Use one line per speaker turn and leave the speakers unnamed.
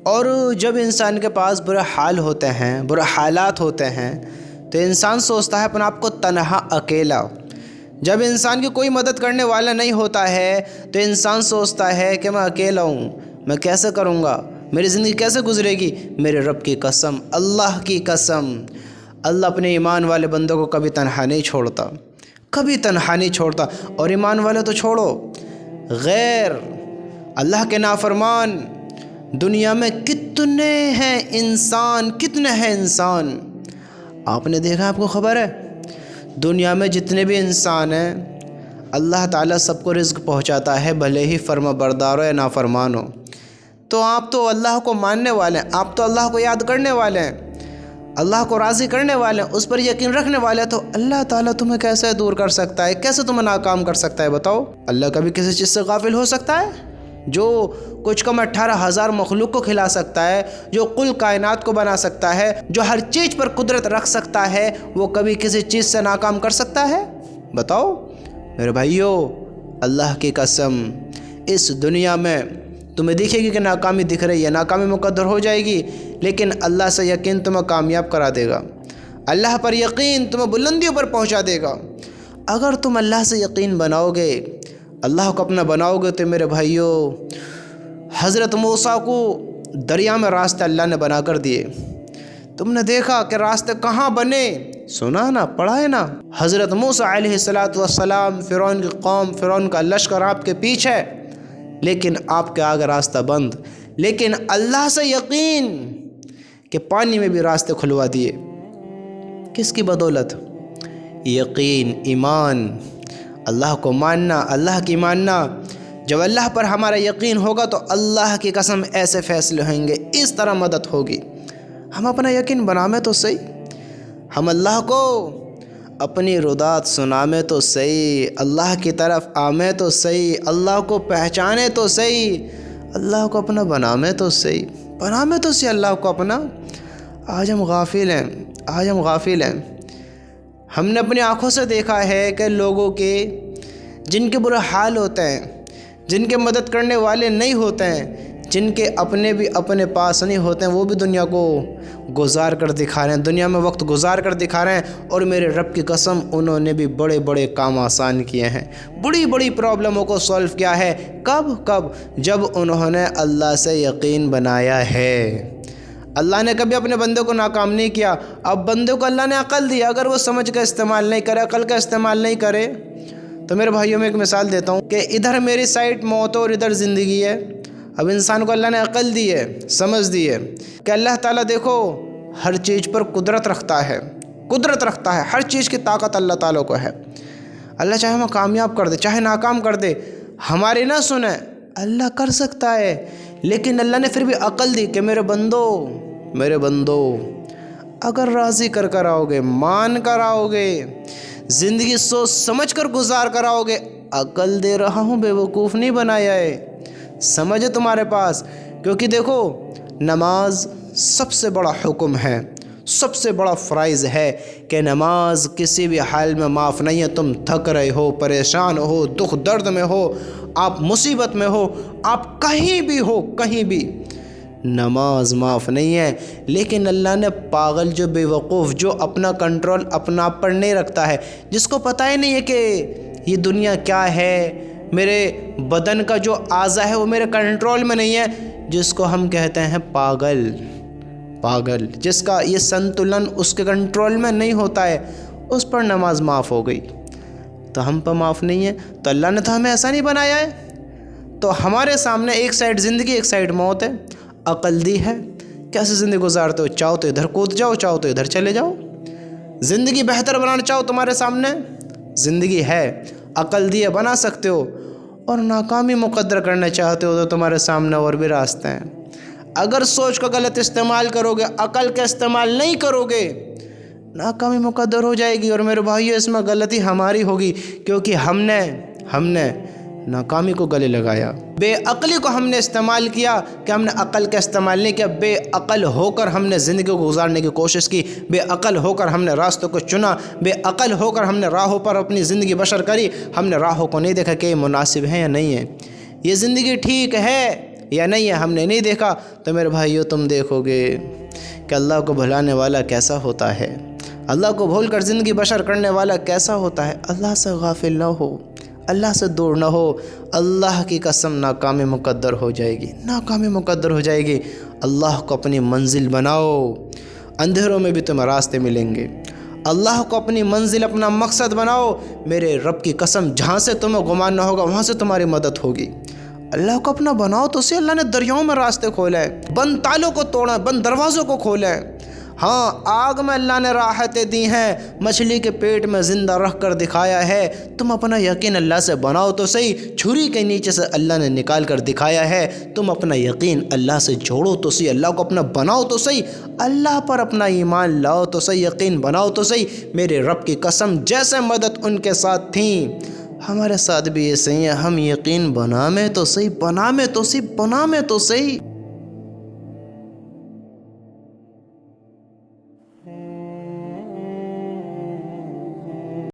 اور جب انسان کے پاس برے حال ہوتے ہیں، برے حالات ہوتے ہیں، تو انسان سوچتا ہے اپنے آپ کو تنہا، اکیلا۔ جب انسان کی کوئی مدد کرنے والا نہیں ہوتا ہے تو انسان سوچتا ہے کہ میں اکیلا ہوں، میں کیسے کروں گا، میری زندگی کیسے گزرے گی۔ میرے رب کی قسم، اللہ کی قسم، اللہ اپنے ایمان والے بندوں کو کبھی تنہا نہیں چھوڑتا، کبھی تنہا نہیں چھوڑتا۔ اور ایمان والے تو چھوڑو، غیر اللہ کے نافرمان دنیا میں کتنے ہیں انسان، کتنے ہیں انسان۔ آپ نے دیکھا، آپ کو خبر ہے دنیا میں جتنے بھی انسان ہیں اللہ تعالیٰ سب کو رزق پہنچاتا ہے، بھلے ہی فرما بردار ہو یا نافرمان ہو۔ تو آپ تو اللہ کو ماننے والے ہیں، آپ تو اللہ کو یاد کرنے والے ہیں، اللہ کو راضی کرنے والے ہیں، اس پر یقین رکھنے والے ہیں، تو اللہ تعالیٰ تمہیں کیسے دور کر سکتا ہے، کیسے تمہیں ناکام کر سکتا ہے؟ بتاؤ، اللہ کبھی کسی چیز سے غافل ہو سکتا ہے؟ جو کچھ کم 18,000 مخلوق کو کھلا سکتا ہے، جو کل کائنات کو بنا سکتا ہے، جو ہر چیز پر قدرت رکھ سکتا ہے، وہ کبھی کسی چیز سے ناکام کر سکتا ہے؟ بتاؤ میرے بھائیو، اللہ کی قسم، اس دنیا میں تمہیں دیکھے گی کہ ناکامی دکھ رہی ہے، ناکامی مقدر ہو جائے گی، لیکن اللہ سے یقین تمہیں کامیاب کرا دے گا، اللہ پر یقین تمہیں بلندیوں پر پہنچا دے گا۔ اگر تم اللہ سے یقین بناؤ گے، اللہ کو اپنا بناؤ گے، تو میرے بھائیو، حضرت موسیٰ کو دریا میں راستے اللہ نے بنا کر دیے۔ تم نے دیکھا کہ راستے کہاں بنے، سنا نا، پڑھا ہے نا، حضرت موسیٰ علیہ السلام، فرعون کی قوم، فرعون کا لشکر آپ کے پیچھے، لیکن آپ کے آگے راستہ بند، لیکن اللہ سے یقین کہ پانی میں بھی راستے کھلوا دیے۔ کس کی بدولت؟ یقین، ایمان، اللہ کو ماننا، اللہ کی ماننا۔ جب اللہ پر ہمارا یقین ہوگا تو اللہ کی قسم ایسے فیصلے ہوئیں گے، اس طرح مدد ہوگی۔ ہم اپنا یقین بنامیں تو صحیح، ہم اللہ کو اپنی رودات سنامیں تو صحیح، اللہ کی طرف آمیں تو صحیح، اللہ کو پہچانے تو صحیح، اللہ کو اپنا بنامیں تو صحیح، بنامیں تو صحیح اللہ کو اپنا۔ آج ہم غافل ہیں، آج ہم غافل ہیں۔ ہم نے اپنی آنکھوں سے دیکھا ہے کہ لوگوں کے جن کے برے حال ہوتے ہیں، جن کے مدد کرنے والے نہیں ہوتے ہیں، جن کے اپنے بھی اپنے پاس نہیں ہوتے ہیں، وہ بھی دنیا کو گزار کر دکھا رہے ہیں، دنیا میں وقت گزار کر دکھا رہے ہیں، اور میرے رب کی قسم انہوں نے بھی بڑے بڑے کام آسان کیے ہیں، بڑی بڑی پرابلموں کو سولو کیا ہے۔ کب جب انہوں نے اللہ سے یقین بنایا ہے۔ اللہ نے کبھی اپنے بندے کو ناکام نہیں کیا۔ اب بندے کو اللہ نے عقل دی، اگر وہ سمجھ کا استعمال نہیں کرے، عقل کا استعمال نہیں کرے، تو میرے بھائیوں میں ایک مثال دیتا ہوں کہ ادھر میری سائڈ موت اور ادھر زندگی ہے۔ اب انسان کو اللہ نے عقل دی ہے، سمجھ دی ہے کہ اللہ تعالیٰ دیکھو ہر چیز پر قدرت رکھتا ہے، قدرت رکھتا ہے، ہر چیز کی طاقت اللہ تعالیٰ کو ہے۔ اللہ چاہے ہمیں کامیاب کر دے، چاہے ناکام کر دے، ہماری نہ سنیں، اللہ کر سکتا ہے، لیکن اللہ نے پھر بھی عقل دی کہ میرے بندو اگر راضی کر آؤ گے، مان کر آؤ گے، زندگی سوچ سمجھ کر گزار کر آؤ گے، عقل دے رہا ہوں، بے وقوف نہیں بنایا ہے، سمجھ ہے تمہارے پاس۔ کیونکہ دیکھو، نماز سب سے بڑا حکم ہے، سب سے بڑا فرائض ہے کہ نماز کسی بھی حال میں معاف نہیں ہے۔ تم تھک رہے ہو، پریشان ہو، دکھ درد میں ہو، آپ مصیبت میں ہو، آپ کہیں بھی ہو، کہیں بھی، نماز معاف نہیں ہے۔ لیکن اللہ نے پاگل، جو بے وقوف، جو اپنا کنٹرول اپنا آپ پر نہیں رکھتا ہے، جس کو پتہ ہی نہیں ہے کہ یہ دنیا کیا ہے، میرے بدن کا جو اعضاء ہے وہ میرے کنٹرول میں نہیں ہے، جس کو ہم کہتے ہیں پاگل، جس کا یہ سنتولن اس کے کنٹرول میں نہیں ہوتا ہے، اس پر نماز معاف ہو گئی، تو ہم پر معاف نہیں ہے۔ تو اللہ نے تو ہمیں ایسا نہیں بنایا ہے، تو ہمارے سامنے ایک سائڈ زندگی، ایک سائڈ موت ہے، عقل دی ہے، کیسے زندگی گزارتے ہو، چاہو تو ادھر کود جاؤ، چاہو تو ادھر چلے جاؤ، زندگی بہتر بنانا چاہو، تمہارے سامنے زندگی ہے، عقل دی ہے، بنا سکتے ہو، اور ناکامی مقدر کرنا چاہتے ہو تو تمہارے سامنے اور بھی راستے ہیں۔ اگر سوچ کا غلط استعمال کرو گے، عقل کا استعمال نہیں کرو گے، ناکامی مقدر ہو جائے گی۔ اور میرے بھائیو، اس میں غلطی ہماری ہوگی، کیونکہ ہم نے ناکامی کو گلے لگایا، بے عقلی کو ہم نے استعمال کیا، کہ ہم نے عقل کا استعمال نہیں کیا، بے عقل ہو کر ہم نے زندگی کو گزارنے کی کوشش کی، بے عقل ہو کر ہم نے راستوں کو چنا، بے عقل ہو کر ہم نے راہوں پر اپنی زندگی بشر کری، ہم نے راہوں کو نہیں دیکھا کہ یہ مناسب ہے یا نہیں ہے، یہ زندگی ٹھیک ہے یا نہیں ہے ہم نے نہیں دیکھا، تو میرے بھائیو تم دیکھو گے کہ اللہ کو بھلانے والا کیسا ہوتا ہے، اللہ کو بھول کر زندگی بسر کرنے والا کیسا ہوتا ہے۔ اللہ سے غافل نہ ہو، اللہ سے دور نہ ہو، اللہ کی قسم ناکامی مقدر ہو جائے گی، ناکامی مقدر ہو جائے گی۔ اللہ کو اپنی منزل بناؤ، اندھیروں میں بھی تمہیں راستے ملیں گے۔ اللہ کو اپنی منزل، اپنا مقصد بناؤ، میرے رب کی قسم جہاں سے تمہیں گمان نہ ہوگا وہاں سے تمہاری مدد ہوگی۔ اللہ کو اپنا بناؤ تو اسے اللہ نے دریاؤں میں راستے کھولے ہیں، بند تالوں کو توڑا، بند دروازوں کو کھولے ہیں۔ ہاں، آگ میں اللہ نے راحتیں دی ہیں، مچھلی کے پیٹ میں زندہ رکھ کر دکھایا ہے۔ تم اپنا یقین اللہ سے بناؤ تو صحیح، چھری کے نیچے سے اللہ نے نکال کر دکھایا ہے۔ تم اپنا یقین اللہ سے جوڑو تو صحیح، اللہ کو اپنا بناؤ تو صحیح، اللہ پر اپنا ایمان لاؤ تو صحیح، یقین بناؤ تو صحیح۔ میرے رب کی قسم جیسے مدد ان کے ساتھ تھیں ہمارے ساتھ بھی ایسے ہی ہیں۔ ہم یقین بنامیں تو صحیح، بنامیں تو صحیح، بنامیں تو صحیح۔